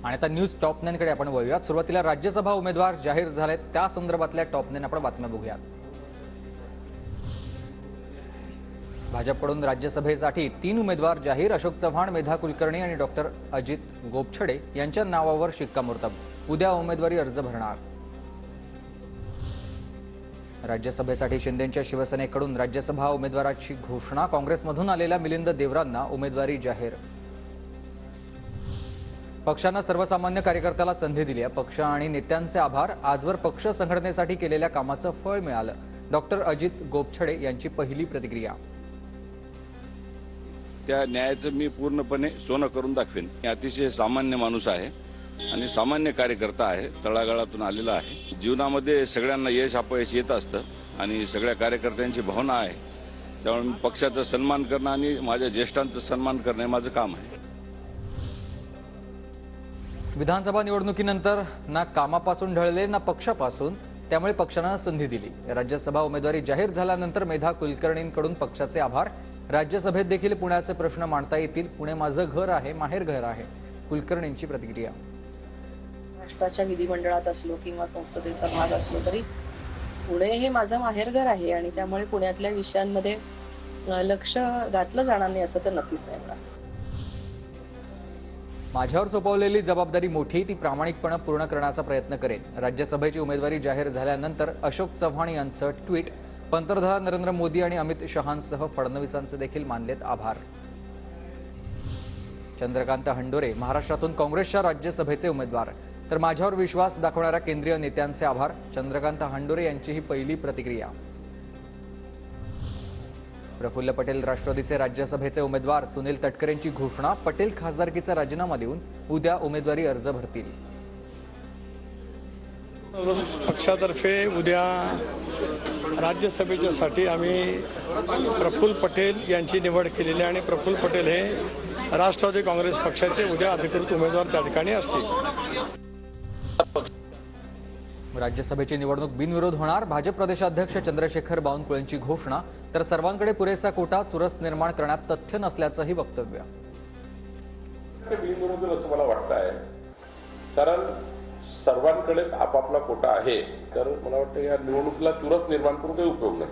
आणि आता news top 9 कडे आपण वळूयात। सुरुवातीला राज्यसभा उमेदवार जाहीर झालेत, त्या संदर्भातल्या टॉप 9 आपण बातम्या बघूयात। भाजपकडून राज्यसभेसाठी 3 उमेदवार जाहीर। अशोक चव्हाण, मेधा कुलकर्णी आणि डॉक्टर अजित गोपछडे यांच्या नावावर शिक्कामोर्तब। उद्या उमेदवारी अर्ज भरणार। राज्यसभेसाठी शिंदेंच्या शिवसेनेकडून राज्यसभा उमेदवाराची घोषणा। काँग्रेसमधून आलेल्या मिलिंद देवरांना उमेदवारी जाहीर। पक्षानं सर्वसामान्य कार्यकर्त्याला संधी दिली आहे। पक्ष आणि नेत्यांचे आभार। आजवर पक्ष संघटनेसाठी केलेल्या कामाचं फळ मिळालं। डॉक्टर अजित गोपछडे यांची पहिली प्रतिक्रिया। त्या न्यायाचं मी पूर्णपणे सोनं करून दाखवेन। मी अतिशय सामान्य माणूस आहे आणि सामान्य कार्यकर्ता आहे, तळागाळातून आलेला आहे। जीवनामध्ये सगळ्यांना यश अपयश येत असतं आणि सगळ्या कार्यकर्त्यांची भावना आहे, त्यामुळे पक्षाचा सन्मान करणं आणि माझ्या ज्येष्ठांचा सन्मान करणं हे माझं काम आहे। विधानसभा निवडणुकीनंतर ना कामापासून ढळले ना पक्षापासून, त्यामुळे पक्षानं संधी दिली। राज्यसभा उमेदवारी जाहीर झाल्यानंतर मेधा कुलकर्णींकडून पक्षाचे आभार। राज्यसभेत देखील पुण्याचे प्रश्न मांडता येतील। पुणे माझं घर आहे, माहेर घर आहे, कुलकर्णींची प्रतिक्रिया। महाराष्ट्राच्या विधिमंडळात असलो किंवा संसदेचा भाग असलो तरी पुणे हे माझं माहेर घर आहे आणि त्यामुळे पुण्यातल्या विषयांमध्ये लक्ष घातलं जाणार नाही असं तर नक्कीच नाही होणार। माझ्यावर सोपवलेली जबाबदारी मोठी, ती प्रामाणिकपणे पूर्ण करण्याचा प्रयत्न करेन। राज्यसभेची उमेदवारी जाहीर झाल्यानंतर अशोक चव्हाण यांचं ट्विट। पंतप्रधान नरेंद्र मोदी आणि अमित शहांसह फडणवीसांचे देखील मानलेत आभार। चंद्रकांत हंडोरे महाराष्ट्रातून काँग्रेसच्या राज्यसभेचे उमेदवार, तर माझ्यावर विश्वास दाखवणाऱ्या केंद्रीय नेत्यांचे आभार। चंद्रकांत हंडोरे यांची ही पहिली प्रतिक्रिया। प्रफुल्ल पटेल राष्ट्रवादीचे राज्यसभेचे उमेदवार। सुनील तटकरेंची घोषणा। पटेल खासदारकीचा राजीनामा देऊन उद्या उमेदवारी अर्ज भरतील। पक्षातर्फे उद्या राज्यसभेच्यासाठी आम्ही प्रफुल्ल पटेल यांची निवड केलेली आहे आणि प्रफुल्ल पटेल हे राष्ट्रवादी काँग्रेस पक्षाचे उद्या अधिकृत उमेदवार त्या ठिकाणी असतील। राज्यसभेची निवडणूक बिनविरोध होणार। भाजप प्रदेशाध्यक्ष चंद्रशेखर बावनकुळेंची घोषणा। तर सर्वांकडे पुरेसा कोटा, चुरस निर्माण करण्यात तथ्य नसल्याचंही वक्तव्य। बिनविरोध असं मला वाटतं आहे, कारण सर्वांकडे आपापला कोटा आहे, तर मला वाटतं या निवडणुकीला चुरस निर्माण करून काही उपयोग नाही।